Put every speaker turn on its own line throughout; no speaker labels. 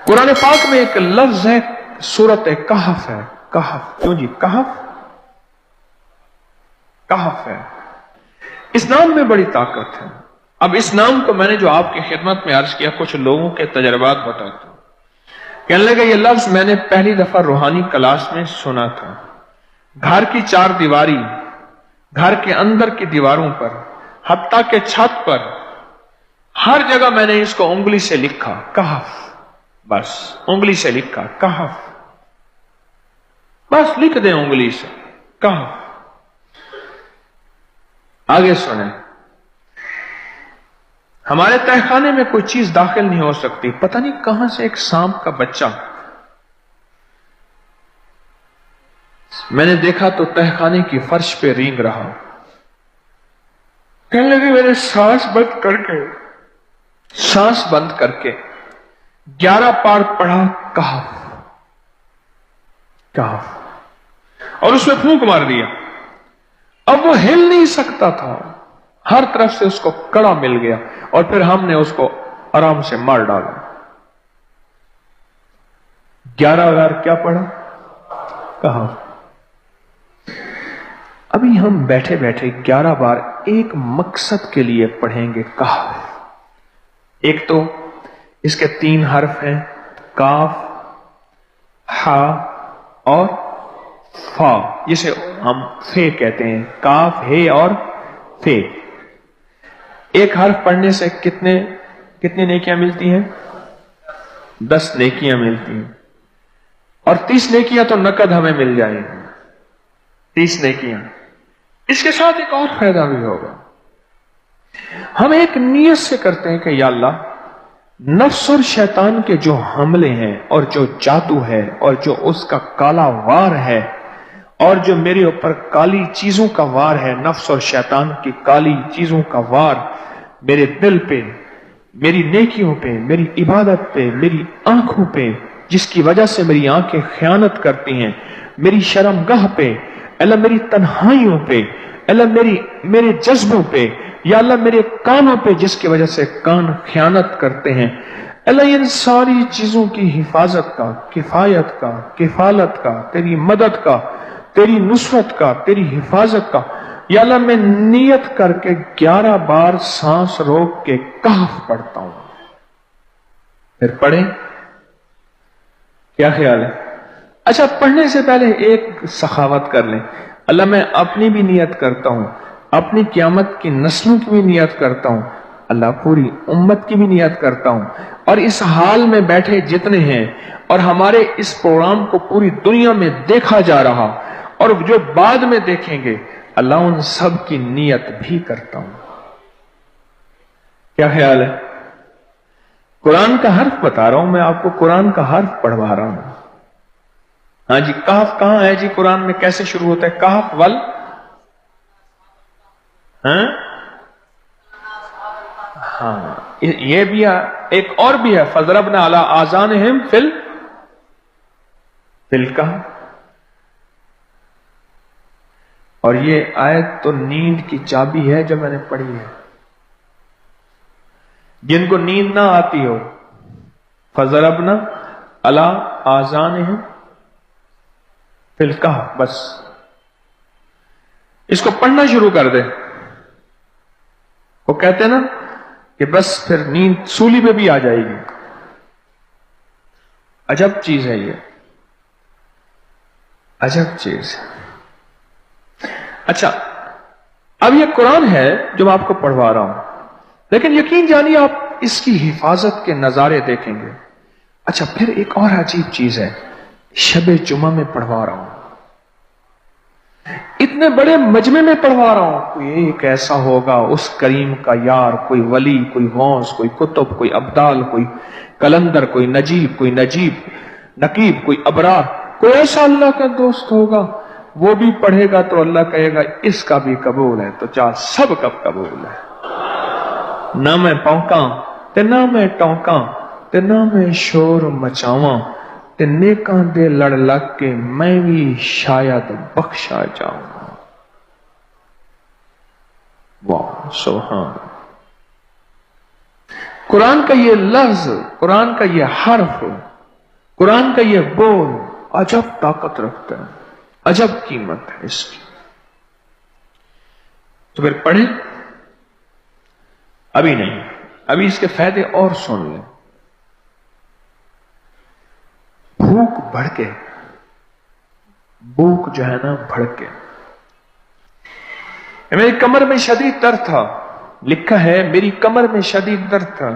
कुरान पाक में एक लफ्ज है, सूरत कहफ है। कहफ, क्यों जी? कहफ, कहफ है। इस नाम में बड़ी ताकत है। अब इस नाम को मैंने जो आपकी खिदमत में अर्ज किया, कुछ लोगों के तजर्बात बताता हूं। कहने लगे ये लफ्ज मैंने पहली दफा रूहानी क्लास में सुना था। घर की चार दीवारी, घर के अंदर की दीवारों पर, हत्ता के छत पर, हर जगह मैंने इसको उंगली से लिखा, कहफ। बस उंगली से लिखा, कहफ। बस लिख दें उंगली से, कहफ। आगे सुने, हमारे तहखाने में कोई चीज दाखिल नहीं हो सकती। पता नहीं कहां से एक सांप का बच्चा मैंने देखा तो तहखाने की फर्श पे रेंग रहा। कहने लगे मैंने सांस बंद करके 11 पार पढ़ा, कहफ कहफ, और उसमें फूंक मार दिया। अब वो हिल नहीं सकता था, हर तरफ से उसको कड़ा मिल गया, और फिर हमने उसको आराम से मार डाला। 11 बार क्या पढ़ा? कहफ। अभी हम बैठे बैठे 11 बार एक मकसद के लिए पढ़ेंगे, कहफ। एक तो इसके 3 हर्फ हैं, काफ, हा और फा, जिसे हम फे कहते हैं। काफ, हे और फे। एक हर्फ पढ़ने से कितनी नेकियां मिलती हैं? 10 नेकियां मिलती हैं, और 30 नेकियां तो नकद हमें मिल जाएंगी। 30 नेकियां। इसके साथ एक और फायदा भी होगा। हम एक नियत से करते हैं कि या अल्लाह, नफ्स और शैतान के जो हमले हैं, और जो जादू है, और जो उसका काला वार है, और जो मेरे ऊपर काली चीजों का वार है, नफ्स और शैतान की काली चीजों का वार मेरे दिल पे, मेरी नेकियों पे, मेरी इबादत पे, मेरी आंखों पे, जिसकी वजह से मेरी आंखें खयानत करती हैं, मेरी शर्मगाह पे, अल्लाह मेरी तन्हाइयों पे, अल्लाह मेरे जज्बों पे, या अल्लाह मेरे कानों पे, जिसकी वजह से कान खयानत करते हैं, अल्लाह इन सारी चीजों की हिफाजत का, किफायत का, किफालत का, तेरी मदद का, तेरी नुसरत का, तेरी हिफाजत का, या अल्लाह मैं नियत करके 11 बार सांस रोक के कहफ पढ़ता हूं। फिर पढ़ें, क्या ख्याल है? अच्छा, पढ़ने से पहले एक सखावत कर लें। अल्लाह मैं अपनी भी नियत करता हूं, अपनी क़यामत की नस्लों की भी नियत करता हूं, अल्लाह पूरी उम्मत की भी नियत करता हूं, और इस हाल में बैठे जितने हैं, और हमारे इस प्रोग्राम को पूरी दुनिया में देखा जा रहा, और जो बाद में देखेंगे, अल्लाह उन सब की नियत भी करता हूं। क्या ख्याल है? कुरान का हर्फ बता रहा हूं मैं आपको, कुरान का हर्फ पढ़वा रहा हूं। हाँ जी, कहफ कहां है जी? कुरान में कैसे शुरू होता है? कहफ वल, हाँ, ये भी है। एक और भी है, फजरबना अला आज़ानिहिम फिल कहफ। और ये आयत तो नींद की चाबी है जो मैंने पढ़ी है। जिनको नींद ना आती हो, फजरबना अला आज़ानिहिम फिल कहफ, बस इसको पढ़ना शुरू कर दे। वो कहते हैं ना कि बस फिर नींद सूली पे भी आ जाएगी। अजब चीज है ये, अजब चीज। अच्छा, अब ये कुरान है जो मैं आपको पढ़वा रहा हूं, लेकिन यकीन जानिए आप इसकी हिफाजत के नजारे देखेंगे। अच्छा, फिर एक और अजीब चीज है, शबे जुमा में पढ़वा रहा हूं, इतने बड़े मजमे में पढ़वा रहा हूं। कोई एक ऐसा होगा उस करीम का यार, कोई वली, कोई गौस, कोई कुतुब, कोई अब्दाल, कोई कलंदर, कोई नजीब, कोई नकीब, कोई अबरार, कोई ऐसा अल्लाह का दोस्त होगा, वो भी पढ़ेगा तो अल्लाह कहेगा इसका भी कबूल है। तो चाह सब कब कबूल है। ना मैं पौंका ते ना मैं टौंका ते ना मैं शोर मचावा, ते नेकां दे लड़ लग के मैं भी शायद बख्शा जाऊंगा। वाह सुभान। कुरान का ये लफ्ज, कुरान का ये हर्फ कुरान का ये बोल अजब ताकत रखता है, अजब कीमत है इसकी। तो फिर पढ़े, अभी नहीं, अभी इसके फायदे और सुन लें। भूख भड़के, भूख जो है ना भड़के। मेरी कमर में शदीद दर्द था, लिखा है मेरी कमर में शदीद दर्द था,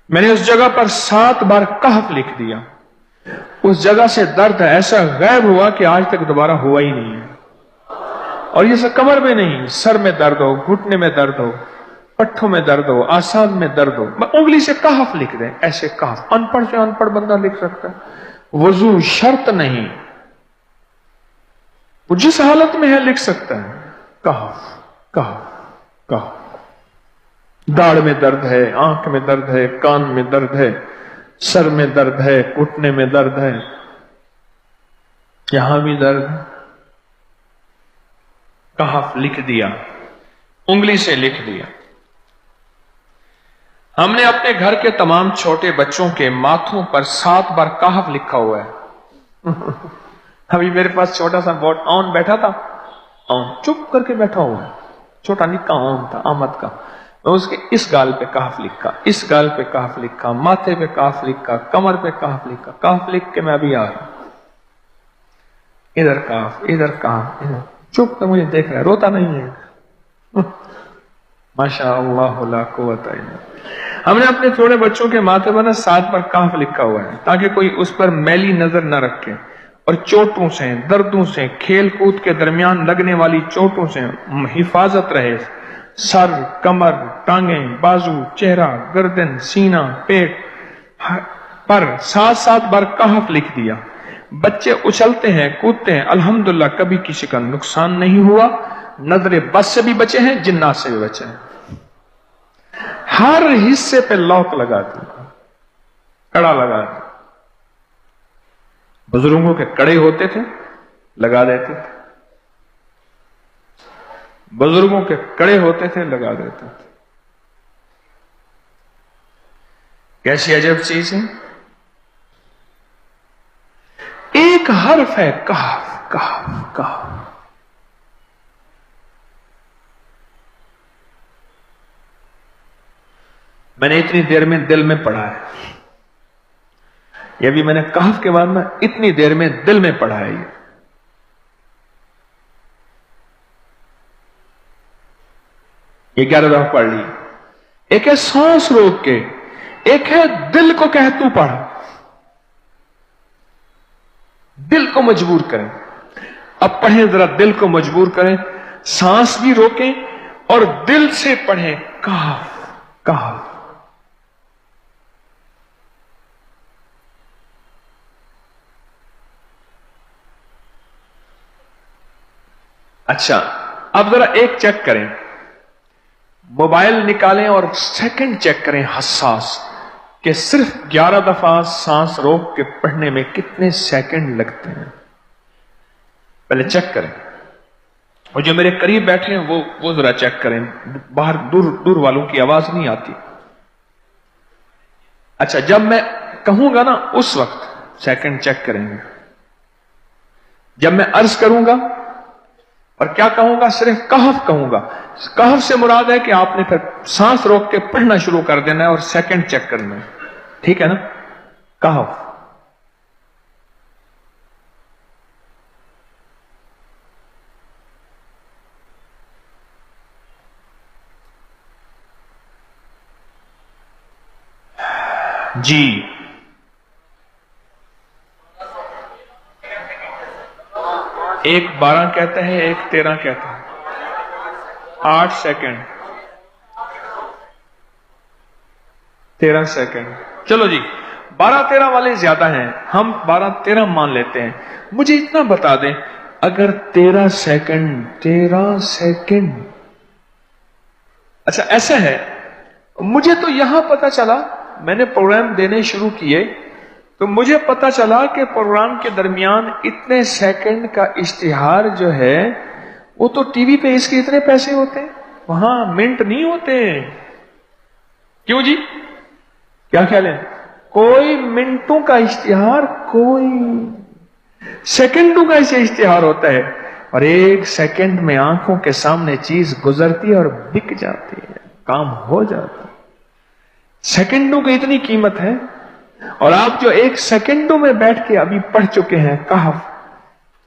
मैंने उस जगह पर 7 बार कहफ लिख दिया। उस जगह से दर्द ऐसा गायब हुआ कि आज तक दोबारा हुआ ही नहीं है। और ये सब कमर में नहीं, सर में दर्द हो, घुटने में दर्द हो, पट्ठों में दर्द हो, आसान में दर्द हो, उंगली से कहफ लिख दें, ऐसे कहफ अनपढ़ से अनपढ़ बंदा लिख सकता है। वजू शर्त नहीं, वो जिस हालत में है लिख सकता है। कहफ कहफ कहफ। दाढ़ में दर्द है, आंख में दर्द है, कान में दर्द है, सर में दर्द है, घुटने में दर्द है, यहां भी दर्द है, कहफ लिख दिया, उंगली से लिख दिया। हमने अपने घर के तमाम छोटे बच्चों के माथों पर 7 बार कहफ लिखा हुआ है। अभी मेरे पास छोटा सा बोर्ड ऑन बैठा था, ऑन चुप करके बैठा हुआ है, छोटा निक्का ऑन था आमद का, मैं उसके इस गाल पे कहफ लिखा, इस गाल पे कहफ लिखा, माथे पे कहफ लिखा, कमर पे कहफ लिखा, कहफ लिख के मैं अभी आ रहा हूं, इधर कहफ, इधर कहफ, इधर चुप तो मुझे देख रहा है, रोता नहीं है। माशा अल्लाह ला कुव्वता इल्ला बिल्लाह। हमने अपने थोड़े बच्चों के माथे पर 7 बार कहफ लिखा हुआ है ताकि कोई उस पर मैली नजर न रखे, और चोटों से, दर्दों से, खेल कूद के दरमियान लगने वाली चोटों से हिफाजत रहे। सर, कमर, टांगें, बाजू, चेहरा, गर्दन, सीना, पेट पर 7-7 बार कहफ लिख दिया। बच्चे उछलते हैं, कूदते हैं, अल्हम्दुलिल्लाह कभी किसी का नुकसान नहीं हुआ। नजरे बस से भी बचे हैं, जिन्नात से भी बचे हैं। हर हिस्से पे लॉक लगा दिया, कड़ा लगा दिया। बुजुर्गों के कड़े होते थे, लगा देते थे, बुजुर्गों के कड़े होते थे, लगा देते थे। कैसी अजब चीज है। एक हर्फ है कहफ कहफ कहफ। मैंने इतनी देर में दिल में पढ़ा है, ये भी मैंने कहफ के बाद में इतनी देर में दिल में पढ़ा है। ये 11 दफा पढ़ ली। एक है सांस रोक के, एक है दिल को कह तू पढ़, दिल को मजबूर करें। अब पढ़ें, जरा दिल को मजबूर करें, सांस भी रोकें और दिल से पढ़ें कहफ कहफ। अच्छा, अब जरा एक चेक करें, मोबाइल निकालें और सेकंड चेक करें हसास, कि सिर्फ 11 दफा सांस रोक के पढ़ने में कितने सेकंड लगते हैं। पहले चेक करें, और जो मेरे करीब बैठे हैं वो जरा चेक करें, बाहर दूर दूर वालों की आवाज नहीं आती। अच्छा, जब मैं कहूंगा ना उस वक्त सेकंड चेक करेंगे। जब मैं अर्ज करूंगा और क्या कहूंगा, सिर्फ कहफ कहूंगा। कहफ से मुराद है कि आपने फिर सांस रोक के पढ़ना शुरू कर देना है और सेकंड चेक करना है, ठीक है ना। कहफ। जी, एक 12 कहता है, एक 13 कहता है। 8 सेकंड, 13 सेकंड। चलो जी, 12-13 वाले ज्यादा हैं, हम 12-13 मान लेते हैं। मुझे इतना बता दें, अगर 13 सेकंड, अच्छा ऐसा है, मुझे तो यहां पता चला, मैंने प्रोग्राम देने शुरू किए तो मुझे पता चला कि प्रोग्राम के दरमियान इतने सेकंड का इश्तिहार जो है वो तो टीवी पे इसके इतने पैसे होते हैं, वहां मिनट नहीं होते। क्यों जी, क्या ख्याल है? کوئی منٹوں کا اشتہار، کوئی سیکنڈوں کا اسے اشتہار ہوتا ہے، اور ایک سیکنڈ میں آنکھوں کے سامنے چیز گزرتی ہے اور بک جاتی ہے، کام ہو جاتا ہے۔ سیکنڈوں کی اتنی قیمت ہے، اور آپ جو ایک سیکنڈوں میں بیٹھ کے ابھی پڑھ چکے ہیں کہف،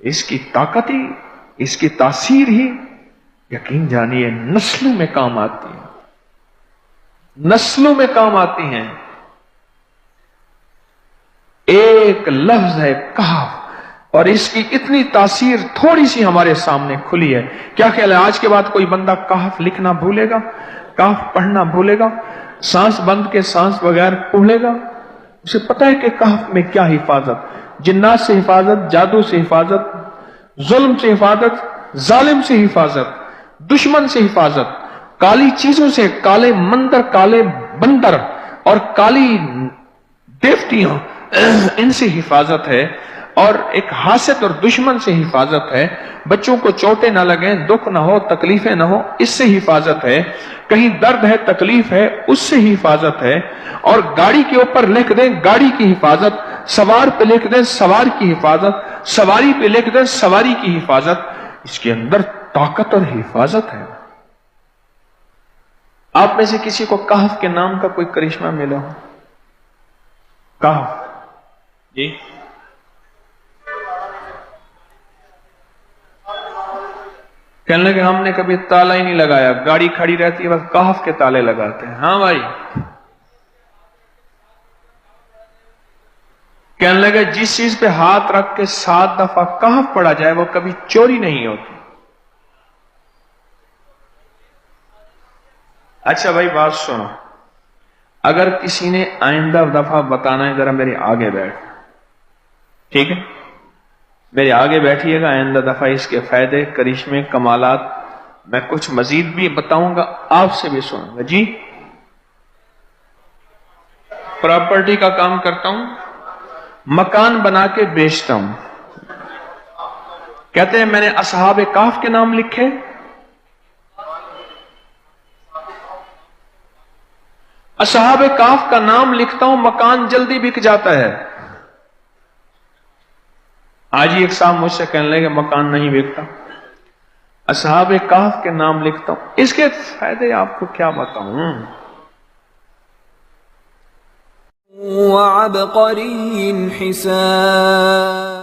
اس کی طاقت ہی، اس کی تاثیر ہی یقین جانیے نسلوں میں کام آتی ہے، نسلوں میں کام آتی ہیں۔ ایک لفظ ہے کہف، اور اس کی اتنی تاثیر تھوڑی سی ہمارے سامنے کھلی ہے۔ کیا خیال ہے آج کے بعد کوئی بندہ کہف لکھنا بھولے گا؟ کہف پڑھنا بھولے گا؟ سانس بند کے سانس بغیر پڑھے گا؟ اسے پتہ ہے کہ کہف میں کیا حفاظت، جنات سے حفاظت، جادو سے حفاظت، ظلم سے حفاظت، ظالم سے حفاظت، دشمن سے حفاظت، کالی چیزوں سے، کالے مندر، کالے بندر اور کالی دیوتیاں، ان سے حفاظت ہے، اور ایک حاسد اور دشمن سے حفاظت ہے۔ بچوں کو چوٹیں نہ لگیں، دکھ نہ ہو، تکلیفیں نہ ہو، اس سے حفاظت ہے۔ کہیں درد ہے، تکلیف ہے، اس سے حفاظت ہے۔ اور گاڑی کے اوپر لکھ دیں گاڑی کی حفاظت، سوار پہ لکھ دیں سوار کی حفاظت، سواری پہ لکھ دیں سواری کی حفاظت، اس کے اندر طاقت اور حفاظت ہے۔ آپ میں سے کسی کو کہف کے نام کا کوئی کرشمہ ملا ہو؟ کہف جی، کہنے لگے ہم نے کبھی تالا ہی نہیں لگایا، گاڑی کھڑی رہتی ہے بس کہف کے تالے لگاتے ہیں۔ ہاں بھائی، کہنے لگے جس چیز پہ ہاتھ رکھ کے 7 دفعہ کہف پڑھا جائے وہ کبھی چوری نہیں ہوتی۔ اچھا بھائی بات سنو، اگر کسی نے آئندہ دفعہ بتانا ہے ذرا میرے آگے بیٹھ، ٹھیک ہے؟ میرے آگے بیٹھیے گا، آئندہ دفعہ اس کے فائدے، کرشمے، کمالات میں کچھ مزید بھی بتاؤں گا، آپ سے بھی سنوں گا۔ جی، پراپرٹی کا کام کرتا ہوں، مکان بنا کے بیچتا ہوں۔ کہتے ہیں میں نے اصحاب کہف کے نام لکھے، اصحاب کہف کا نام لکھتا ہوں، مکان جلدی بک جاتا ہے۔ آج ہی ایک صاحب مجھ سے کہنے لگے مکان نہیں بکتا، اصحاب کہف کے نام لکھتا ہوں، اس کے فائدے آپ کو کیا بتاؤں۔
وَعَبْقَرِيٍّ حِسَانٍ